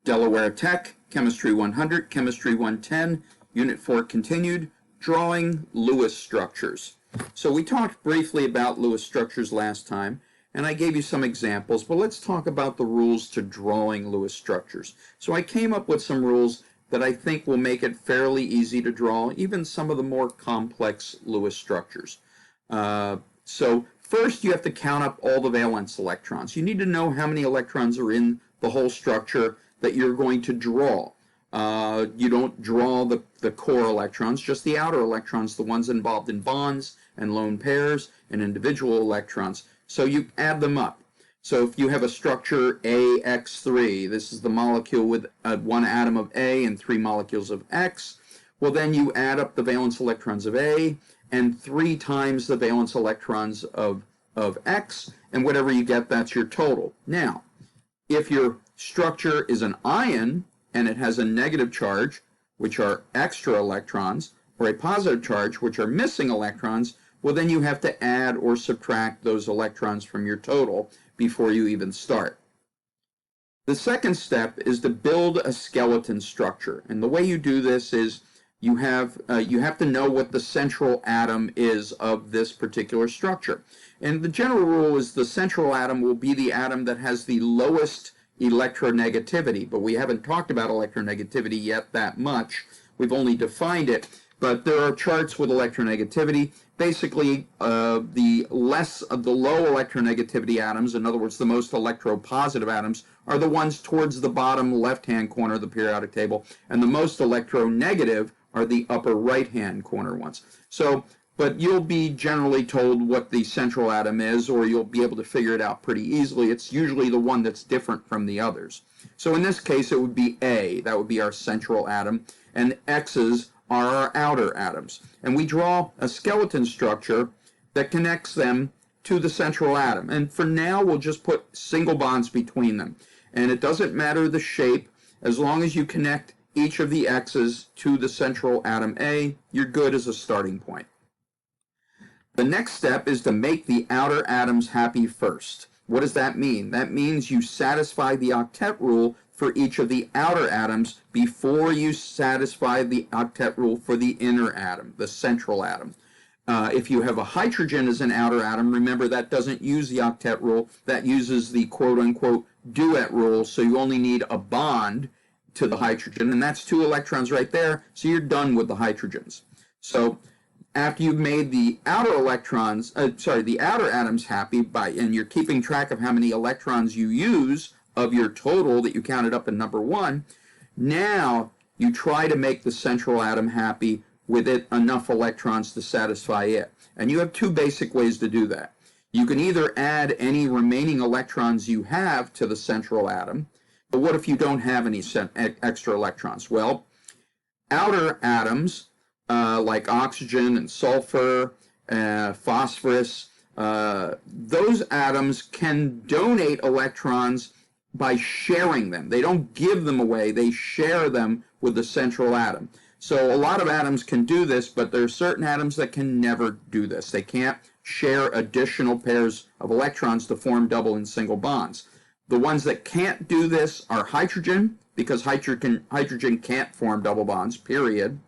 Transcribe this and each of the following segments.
Delaware Tech, Chemistry 100, Chemistry 110, Unit 4 continued, drawing Lewis structures. So we talked briefly about Lewis structures last time, and I gave you some examples, but let's talk about the rules to drawing Lewis structures. So I came up with some rules that I think will make it fairly easy to draw even some of the more complex Lewis structures. So first you have to count up all the valence electrons. You need to know how many electrons are in the whole structure that you're going to draw. You don't draw the core electrons, just the outer electrons, the ones involved in bonds and lone pairs and individual electrons. So you add them up. So if you have a structure AX3, this is the molecule with one atom of A and 3 molecules of X, well then you add up the valence electrons of A and 3 times the valence electrons of X, and whatever you get, that's your total. Now, if your structure is an ion and it has a negative charge, which are extra electrons, or a positive charge, which are missing electrons, well then you have to add or subtract those electrons from your total before you even start. The second step is to build a skeleton structure, and the way you do this is you have to know what the central atom is of this particular structure. And the general rule is the central atom will be the atom that has the lowest electronegativity, but we haven't talked about electronegativity yet that much. We've only defined it, but there are charts with electronegativity. Basically, the low electronegativity atoms, in other words, the most electropositive atoms, are the ones towards the bottom left-hand corner of the periodic table, and the most electronegative are the upper right-hand corner ones. So, but you'll be generally told what the central atom is, or you'll be able to figure it out pretty easily. It's usually the one that's different from the others. So in this case, it would be A. That would be our central atom, and X's are our outer atoms. And we draw a skeleton structure that connects them to the central atom. And for now, we'll just put single bonds between them. And it doesn't matter the shape, as long as you connect each of the X's to the central atom A, you're good as a starting point. The next step is to make the outer atoms happy first. What does that mean? That means you satisfy the octet rule for each of the outer atoms before you satisfy the octet rule for the inner atom, the central atom. If you have a hydrogen as an outer atom, remember that doesn't use the octet rule. That uses the quote-unquote duet rule, so you only need a bond to the hydrogen, and that's 2 electrons right there, so you're done with the hydrogens. So after you've made the outer electrons, the outer atoms happy and you're keeping track of how many electrons you use of your total that you counted up in number 1, now you try to make the central atom happy with it enough electrons to satisfy it. And you have 2 basic ways to do that. You can either add any remaining electrons you have to the central atom, but what if you don't have any extra electrons? Well, outer atoms, like oxygen and sulfur, phosphorus, those atoms can donate electrons by sharing them. They don't give them away, they share them with the central atom. So a lot of atoms can do this, but there are certain atoms that can never do this. They can't share additional pairs of electrons to form double and single bonds. The ones that can't do this are hydrogen, because hydrogen can't form double bonds, period.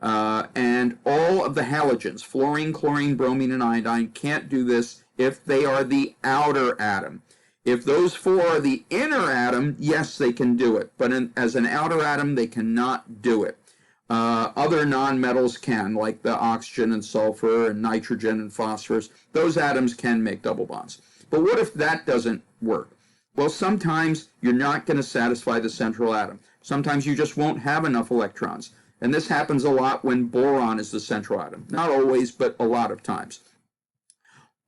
And all of the halogens, fluorine, chlorine, bromine, and iodine, can't do this if they are the outer atom. If those 4 are the inner atom, yes, they can do it. But as an outer atom, they cannot do it. Other nonmetals can, like the oxygen and sulfur and nitrogen and phosphorus. Those atoms can make double bonds. But what if that doesn't work? Well, sometimes you're not going to satisfy the central atom. Sometimes you just won't have enough electrons. And this happens a lot when boron is the central atom. Not always, but a lot of times.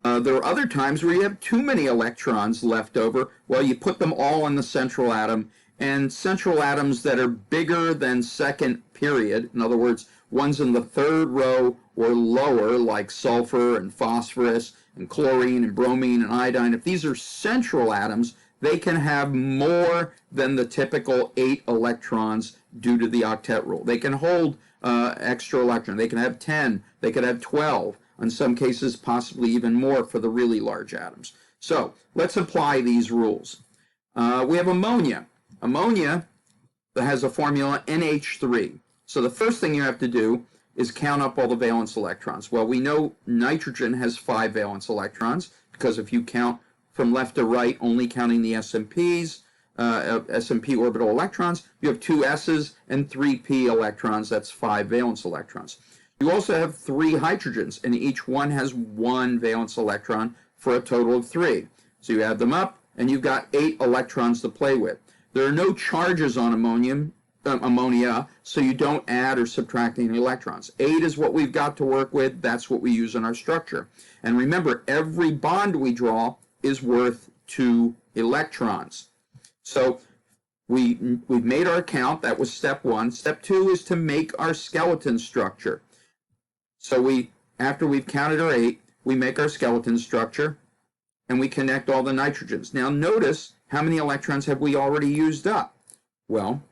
There are other times where you have too many electrons left over. Well, you put them all in the central atom, and central atoms that are bigger than second period, in other words, ones in the 3rd row or lower, like sulfur and phosphorus and chlorine and bromine and iodine, if these are central atoms, they can have more than the typical 8 electrons due to the octet rule. They can hold extra electrons. They can have 10. They could have 12. In some cases, possibly even more for the really large atoms. So let's apply these rules. We have ammonia. Ammonia that has a formula NH3. So the first thing you have to do is count up all the valence electrons. Well, we know nitrogen has 5 valence electrons because if you count from left to right, only counting the SMPs, SMP orbital electrons, you have 2 S's and 3 P electrons. That's 5 valence electrons. You also have 3 hydrogens, and each one has 1 valence electron for a total of 3. So you add them up, and you've got 8 electrons to play with. There are no charges on ammonia, so you don't add or subtract any electrons. 8 is what we've got to work with. That's what we use in our structure. And remember, every bond we draw is worth 2 electrons. So we've made our count. That was step 1. Step 2 is to make our skeleton structure. So after we've counted our 8, we make our skeleton structure, and we connect all the nitrogens. Now notice, how many electrons have we already used up? Well,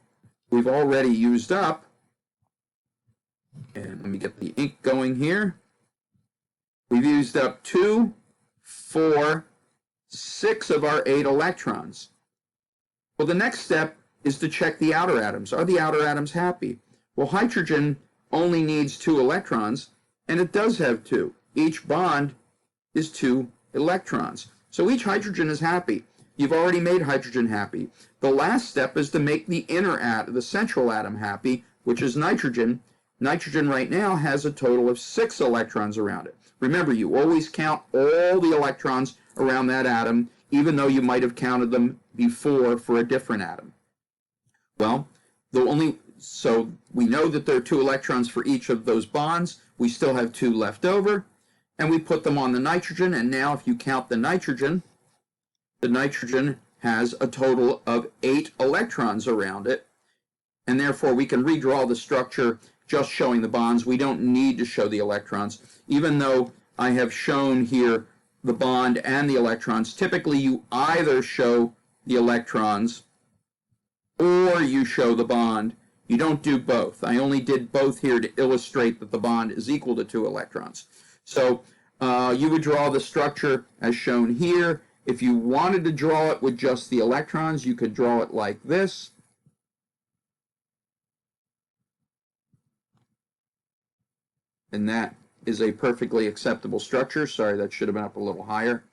we've already used up, and let me get the ink going here. We've used up 2, 4, 6 of our 8 electrons. Well, the next step is to check the outer atoms. Are the outer atoms happy? Well, hydrogen only needs 2 electrons, and it does have 2. Each bond is 2 electrons. So each hydrogen is happy. You've already made hydrogen happy. The last step is to make the inner atom, the central atom, happy, which is nitrogen. Nitrogen right now has a total of 6 electrons around it. Remember, you always count all the electrons around that atom, even though you might have counted them before for a different atom. Well, so we know that there are 2 electrons for each of those bonds. We still have 2 left over, and we put them on the nitrogen, and now if you count the nitrogen has a total of 8 electrons around it, and therefore we can redraw the structure just showing the bonds. We don't need to show the electrons, even though I have shown here the bond and the electrons. Typically, you either show the electrons or you show the bond. You don't do both. I only did both here to illustrate that the bond is equal to 2 electrons. So you would draw the structure as shown here. If you wanted to draw it with just the electrons, you could draw it like this. And that is a perfectly acceptable structure. Sorry, that should have been up a little higher.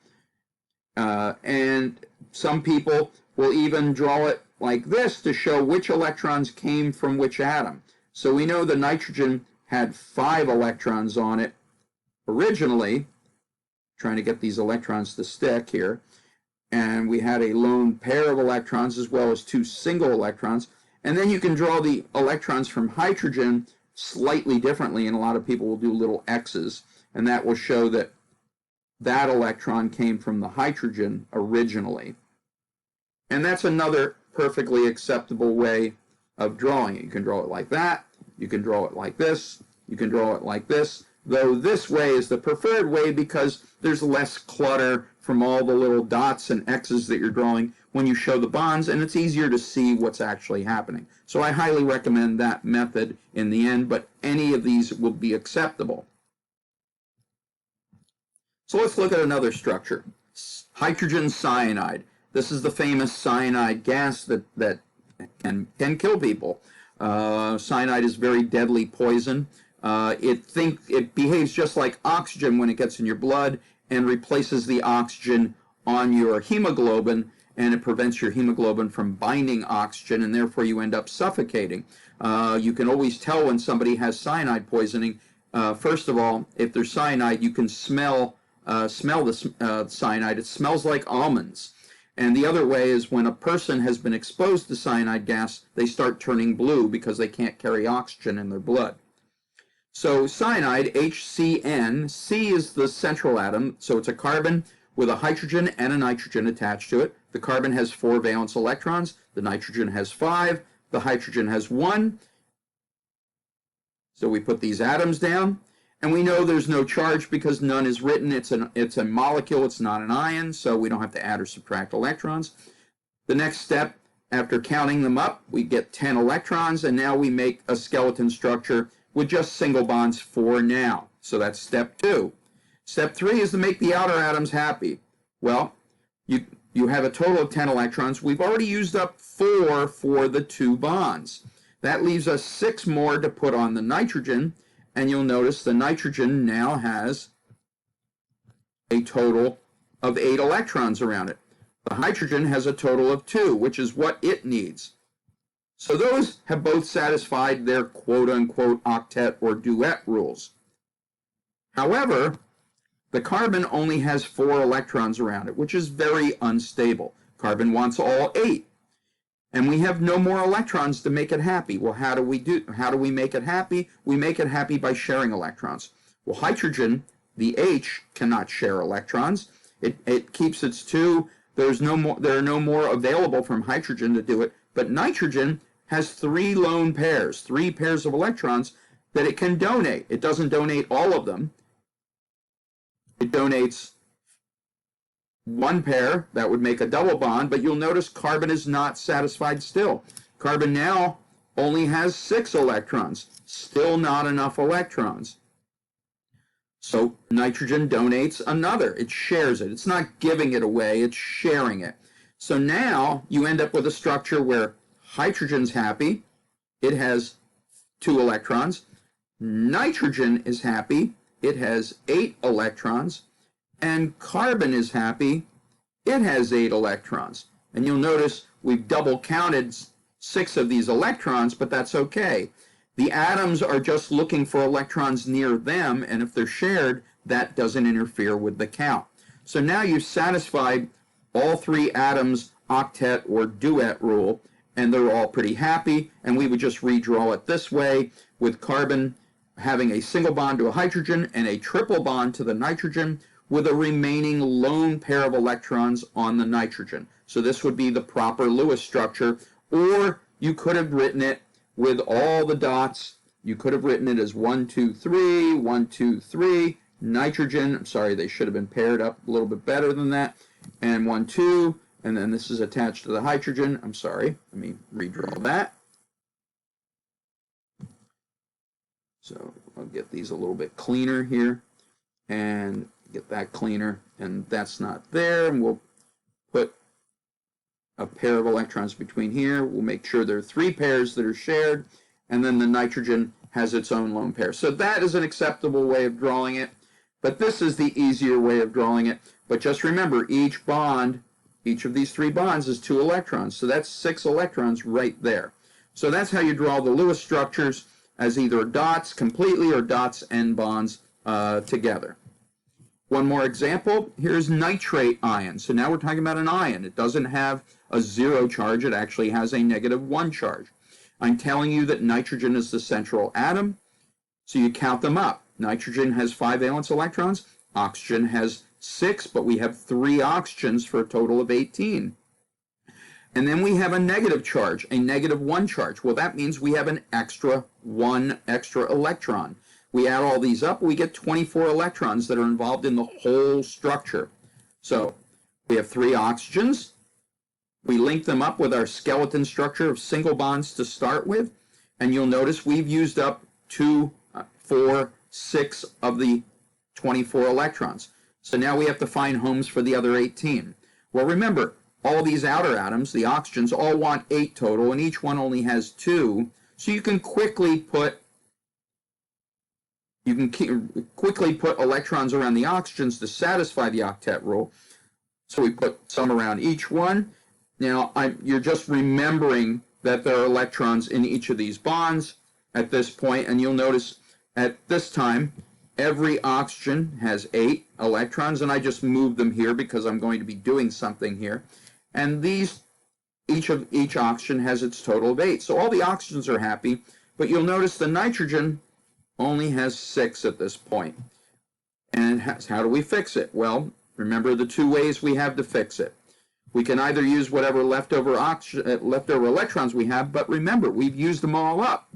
And some people will even draw it like this to show which electrons came from which atom. So we know the nitrogen had 5 electrons on it originally, trying to get these electrons to stick here, and we had a lone pair of electrons as well as 2 single electrons, and then you can draw the electrons from hydrogen slightly differently, and a lot of people will do little X's, and that will show that that electron came from the hydrogen originally. And that's another perfectly acceptable way of drawing it. You can draw it like that, you can draw it like this, you can draw it like this, though this way is the preferred way because there's less clutter from all the little dots and X's that you're drawing when you show the bonds, and it's easier to see what's actually happening. So I highly recommend that method in the end, but any of these will be acceptable. So let's look at another structure. Hydrogen cyanide. This is the famous cyanide gas that can kill people. Cyanide is very deadly poison. It behaves just like oxygen when it gets in your blood and replaces the oxygen on your hemoglobin, and it prevents your hemoglobin from binding oxygen, and therefore you end up suffocating. You can always tell when somebody has cyanide poisoning. First of all, if there's cyanide, you can smell the cyanide. It smells like almonds. And the other way is when a person has been exposed to cyanide gas, they start turning blue because they can't carry oxygen in their blood. So cyanide, HCN, C is the central atom, so it's a carbon with a hydrogen and a nitrogen attached to it. The carbon has 4 valence electrons, the nitrogen has 5, the hydrogen has 1. So we put these atoms down, and we know there's no charge because none is written. It's a molecule, it's not an ion, so we don't have to add or subtract electrons. The next step, after counting them up, we get 10 electrons, and now we make a skeleton structure with just single bonds for now. So that's step 2. Step 3 is to make the outer atoms happy. Well, you you have a total of 10 electrons. We've already used up 4 for the 2 bonds. That leaves us 6 more to put on the nitrogen, and you'll notice the nitrogen now has a total of 8 electrons around it. The hydrogen has a total of 2, which is what it needs. So those have both satisfied their quote-unquote octet or duet rules. However, the carbon only has 4 electrons around it, which is very unstable. Carbon wants all 8. And we have no more electrons to make it happy. Well, how do we make it happy? We make it happy by sharing electrons. Well, hydrogen, the H, cannot share electrons. It keeps its 2. There are no more available from hydrogen to do it. But nitrogen has 3 lone pairs, 3 pairs of electrons that it can donate. It doesn't donate all of them. It donates 1 pair, that would make a double bond, but you'll notice carbon is not satisfied still. Carbon now only has 6 electrons, still not enough electrons. So nitrogen donates another, it shares it. It's not giving it away, it's sharing it. So now you end up with a structure where hydrogen's happy, it has 2 electrons. Nitrogen is happy, it has 8 electrons. And carbon is happy, it has 8 electrons. And you'll notice we've double counted 6 of these electrons, but that's okay. The atoms are just looking for electrons near them, and if they're shared, that doesn't interfere with the count. So now you've satisfied all 3 atoms' octet or duet rule, and they're all pretty happy, and we would just redraw it this way, with carbon having a single bond to a hydrogen and a triple bond to the nitrogen, with a remaining lone pair of electrons on the nitrogen. So this would be the proper Lewis structure, or you could have written it with all the dots. You could have written it as 1, 2, 3, 1, 2, 3, nitrogen. I'm sorry, they should have been paired up a little bit better than that. And 1, 2, and then this is attached to the hydrogen. I'm sorry, let me redraw that. So I'll get these a little bit cleaner here, and get that cleaner, and that's not there, and we'll put a pair of electrons between here. We'll make sure there are 3 pairs that are shared, and then the nitrogen has its own lone pair. So that is an acceptable way of drawing it, but this is the easier way of drawing it. But just remember, each bond, each of these 3 bonds is 2 electrons, so that's 6 electrons right there. So that's how you draw the Lewis structures, as either dots completely or dots and bonds together. One more example, here's nitrate ion. So now we're talking about an ion. It doesn't have a 0 charge, it actually has a -1 charge. I'm telling you that nitrogen is the central atom, so you count them up. Nitrogen has 5 valence electrons, oxygen has 6, but we have 3 oxygens for a total of 18. And then we have a negative charge, a -1 charge. Well, that means we have an one extra electron. We add all these up, we get 24 electrons that are involved in the whole structure. So we have 3 oxygens. We link them up with our skeleton structure of single bonds to start with, and you'll notice we've used up 2, 4, 6 of the 24 electrons. So now we have to find homes for the other 18. Well, remember, all these outer atoms, the oxygens, all want 8 total, and each one only has 2. So you can quickly put electrons around the oxygens to satisfy the octet rule. So we put some around each one. Now, you're just remembering that there are electrons in each of these bonds at this point, and you'll notice at this time, every oxygen has 8 electrons, and I just moved them here because I'm going to be doing something here. And each oxygen has its total of 8. So all the oxygens are happy, but you'll notice the nitrogen only has 6 at this point. And how do we fix it? Well, remember the 2 ways we have to fix it. We can either use whatever leftover electrons we have, but remember, we've used them all up.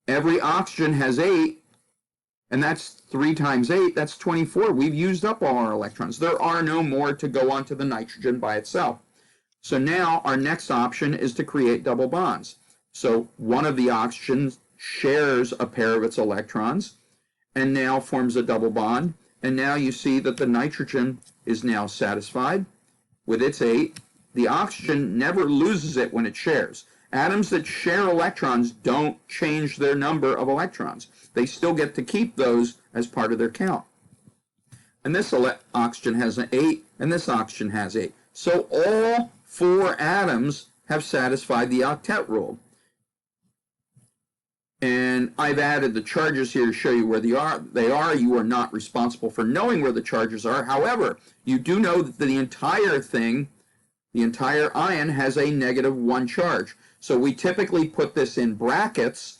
Every oxygen has 8, and that's 3 times 8, that's 24. We've used up all our electrons. There are no more to go onto the nitrogen by itself. So now our next option is to create double bonds. So one of the oxygens shares a pair of its electrons and now forms a double bond. And now you see that the nitrogen is now satisfied. with its 8. The oxygen never loses it when it shares. Atoms that share electrons don't change their number of electrons. They still get to keep those as part of their count. And this oxygen has an 8, and this oxygen has 8. So all 4 atoms have satisfied the octet rule. And I've added the charges here to show you where they are. You are not responsible for knowing where the charges are. However, you do know that the entire thing, the entire ion, has a -1 charge. So we typically put this in brackets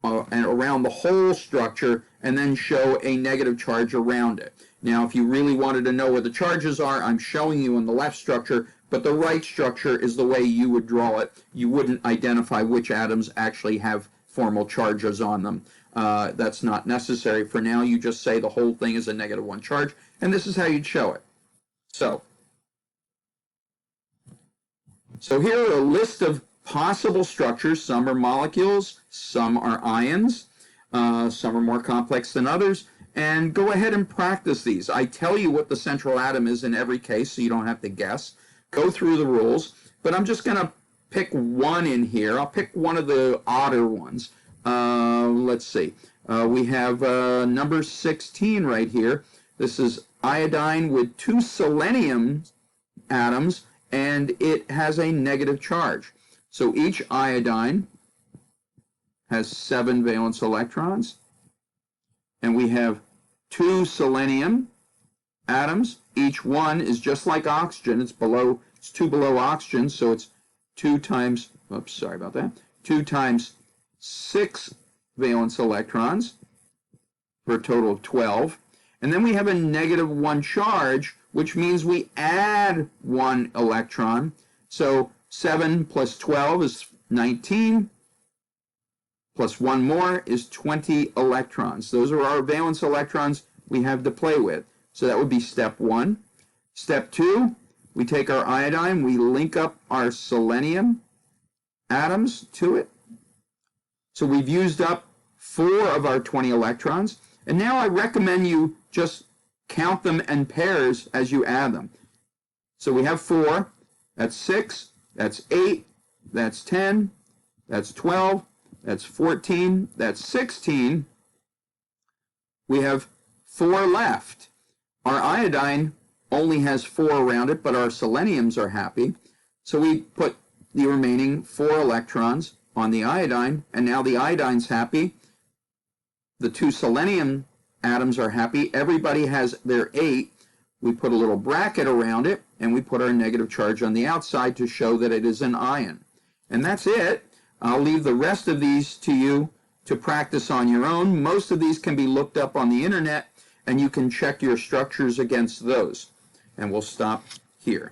and around the whole structure and then show a negative charge around it. Now, if you really wanted to know where the charges are, I'm showing you in the left structure, but the right structure is the way you would draw it. You wouldn't identify which atoms actually have formal charges on them. That's not necessary for now. You just say the whole thing is a -1 charge, and this is how you'd show it. So here are a list of possible structures. Some are molecules, some are ions, some are more complex than others. And go ahead and practice these. I tell you what the central atom is in every case, so you don't have to guess. Go through the rules, but I'm just going to pick one in here. I'll pick one of the odder ones. Let's see. We have number 16 right here. This is iodine with 2 selenium atoms, and it has a negative charge. So each iodine has 7 valence electrons, and we have 2 selenium atoms. Each one is just like oxygen. It's 2 below oxygen, so it's 2 times, oops, sorry about that, 2 times 6 valence electrons for a total of 12. And then we have a -1 charge, which means we add 1 electron. So 7 plus 12 is 19, plus 1 more is 20 electrons. Those are our valence electrons we have to play with. So that would be step 1. Step 2, we take our iodine, we link up our selenium atoms to it. So we've used up 4 of our 20 electrons. And now I recommend you just count them in pairs as you add them. So we have 4, that's 6, that's 8, that's 10, that's 12, that's 14, that's 16. We have 4 left. Our iodine only has 4 around it, but our seleniums are happy. So we put the remaining 4 electrons on the iodine, and now the iodine's happy. The 2 selenium atoms are happy. Everybody has their 8. We put a little bracket around it, and we put our negative charge on the outside to show that it is an ion. And that's it. I'll leave the rest of these to you to practice on your own. Most of these can be looked up on the internet, and you can check your structures against those. And we'll stop here.